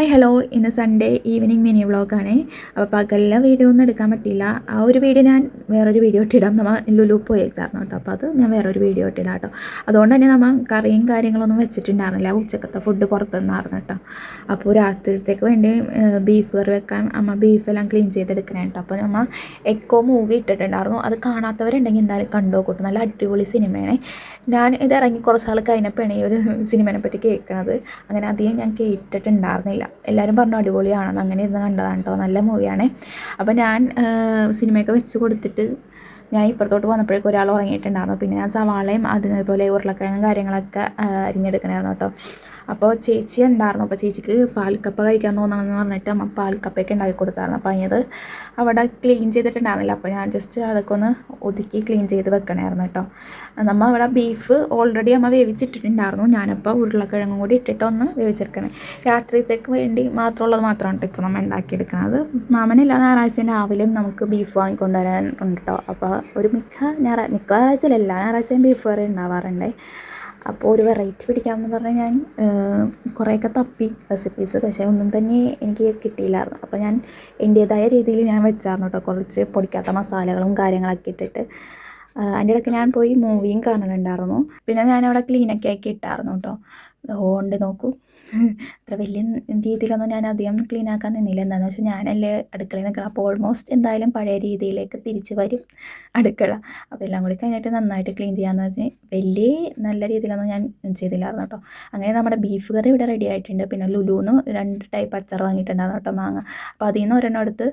Hi hello, ഇന്ന് Sunday evening mini വ്ളോഗാണ്. അപ്പോൾ പകലിലെ വീഡിയോ ഒന്നും എടുക്കാൻ പറ്റില്ല. ആ ഒരു വീഡിയോ ഞാൻ വേറൊരു വീഡിയോ ഇട്ടിടാം. നമ്മൾ ലുലു പോയി വെച്ചായിരുന്നു കേട്ടോ. അപ്പോൾ അത് ഞാൻ വേറൊരു വീഡിയോ ഇട്ടിടാം കേട്ടോ. അതുകൊണ്ട് തന്നെ നമ്മൾ കറിയും കാര്യങ്ങളൊന്നും വെച്ചിട്ടുണ്ടായിരുന്നില്ല. ഉച്ചക്കത്തെ ഫുഡ് പുറത്തുനിന്നായിരുന്നു കേട്ടോ. അപ്പോൾ രാത്രിയിലത്തേക്ക് വേണ്ടി ബീഫ് കറി വെക്കാൻ അമ്മ ബീഫെല്ലാം ക്ലീൻ ചെയ്തെടുക്കണേ കേട്ടോ. അപ്പോൾ നമ്മൾ എക്കോ മൂവി ഇട്ടിട്ടുണ്ടായിരുന്നു. അത് കാണാത്തവരുണ്ടെങ്കിൽ എന്തായാലും കണ്ടുനോക്കട്ടെ. നല്ല അടിപൊളി സിനിമയാണ്. ഞാൻ ഇത് ഇറങ്ങി കുറച്ച് നാൾ കഴിഞ്ഞപ്പോഴാണ് ഈ ഒരു സിനിമയെ പറ്റി കേൾക്കുന്നത്. അങ്ങനെ അധികം ഞാൻ കേട്ടിട്ടുണ്ടായിരുന്നില്ല. എല്ലാവരും പറഞ്ഞു അടിപൊളിയാണെന്ന്. അങ്ങനെ ഇരുന്ന് കണ്ടതാണ് കേട്ടോ. നല്ല മൂവിയാണ്. അപ്പോൾ ഞാൻ സിനിമയൊക്കെ വെച്ച് കൊടുത്തിട്ട് ഞാൻ ഇപ്പുറത്തോട്ട് വന്നപ്പോഴേക്കും ഒരാൾ ഉറങ്ങിയിട്ടുണ്ടായിരുന്നു. പിന്നെ ഞാൻ സവാളയും അതേപോലെ ഉരുളക്കിഴങ്ങും കാര്യങ്ങളൊക്കെ അരിഞ്ഞെടുക്കണമായിരുന്നു കേട്ടോ. അപ്പോൾ ചേച്ചി ഉണ്ടായിരുന്നു. അപ്പോൾ ചേച്ചിക്ക് പാൽക്കപ്പ കഴിക്കാൻ തോന്നണമെന്ന് പറഞ്ഞിട്ട് അമ്മ പാൽക്കപ്പയൊക്കെ ഉണ്ടാക്കി കൊടുത്തായിരുന്നു. അപ്പോൾ അതിനത് അവിടെ ക്ലീൻ ചെയ്തിട്ടുണ്ടായിരുന്നില്ല. അപ്പോൾ ഞാൻ ജസ്റ്റ് അതൊക്കെ ഒന്ന് ഒതുക്കി ക്ലീൻ ചെയ്ത് വെക്കണമായിരുന്നു കേട്ടോ. നമ്മൾ അവിടെ ബീഫ് ഓൾറെഡി അമ്മ വേവിച്ചിട്ടിട്ടുണ്ടായിരുന്നു. ഞാനപ്പോൾ ഉരുളക്കിഴങ്ങും കൂടി ഇട്ടിട്ടൊന്ന് വേവിച്ചെടുക്കണേ. രാത്രിത്തേക്ക് വേണ്ടി മാത്രമുള്ളത് മാത്രമാണ് കേട്ടോ ഇപ്പോൾ നമ്മൾ ഉണ്ടാക്കിയെടുക്കുന്നത്. മാമനെല്ലാ ഞായറാഴ്ച രാവിലെയും നമുക്ക് ബീഫ് വാങ്ങിക്കൊണ്ടുവരാൻ ഉണ്ട് കേട്ടോ. അപ്പോൾ ഒരു മിക്ക ഞായറാഴ്ചയിലല്ല, എല്ലാ ഞായറാഴ്ചയും ബീഫ് കറി ഉണ്ടാവാറുണ്ട്. അപ്പോൾ ഒരു വെറൈറ്റി പിടിക്കാമെന്ന് പറഞ്ഞാൽ ഞാൻ കുറേയൊക്കെ തപ്പി റെസിപ്പീസ്, പക്ഷേ ഒന്നും തന്നെ എനിക്ക് കിട്ടിയില്ലായിരുന്നു. അപ്പോൾ ഞാൻ എൻ്റേതായ രീതിയിൽ ഞാൻ വെച്ചായിരുന്നു കേട്ടോ. കുറച്ച് പൊടിക്കാത്ത മസാലകളും കാര്യങ്ങളൊക്കെ ഇട്ടിട്ട് അതിൻ്റെ ഇടയ്ക്ക് ഞാൻ പോയി മൂവിയും കാണുന്നുണ്ടായിരുന്നു. പിന്നെ ഞാനവിടെ ക്ലീനൊക്കെ ആക്കി ഇട്ടായിരുന്നു കേട്ടോ. അതുകൊണ്ട് നോക്കൂ, അത്ര വലിയ രീതിയിലൊന്നും ഞാൻ അധികം ക്ലീൻ ആക്കാൻ നിന്നില്ല. എന്താണെന്ന് വെച്ചാൽ ഞാനല്ലേ അടുക്കളയിൽ നിൽക്കണം. അപ്പോൾ ഓൾമോസ്റ്റ് എന്തായാലും പഴയ രീതിയിലേക്ക് തിരിച്ച് വരും അടുക്കള. അപ്പോൾ എല്ലാം കൂടി കഴിഞ്ഞിട്ട് നന്നായിട്ട് ക്ലീൻ ചെയ്യാമെന്ന് വെച്ചാൽ വലിയ നല്ല രീതിയിലൊന്നും ഞാൻ ചെയ്തില്ലായിരുന്നു കേട്ടോ. അങ്ങനെ നമ്മുടെ ബീഫ് കറി ഇവിടെ റെഡി ആയിട്ടുണ്ട്. പിന്നെ ലുലുന്ന് 2 ടൈപ്പ് അച്ചാർ വാങ്ങിയിട്ടുണ്ടായിരുന്നു കേട്ടോ, മാങ്ങ. അപ്പോൾ അതിൽ നിന്ന് ഒരെണ്ണം എടുത്ത്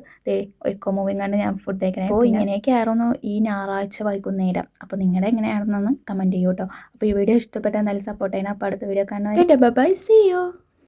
എക്കോ മൂവിങ് കണ്ട് ഞാൻ ഫുഡ് കഴിക്കണേ. അപ്പോൾ ഇങ്ങനെയൊക്കെ ആയിരുന്നു ഈ ഞായറാഴ്ച വൈകുന്നേരം. അപ്പോൾ നിങ്ങളുടെ എങ്ങനെയാണെന്നൊന്ന് കമൻറ്റ് ചെയ്യൂ കേട്ടോ. അപ്പോൾ ഈ വീഡിയോ ഇഷ്ടപ്പെട്ടാൽ എന്തായാലും സപ്പോർട്ട് ചെയ്യണം. അപ്പോൾ അടുത്ത വീഡിയോ കാണാൻ ബൈ, സീ യു.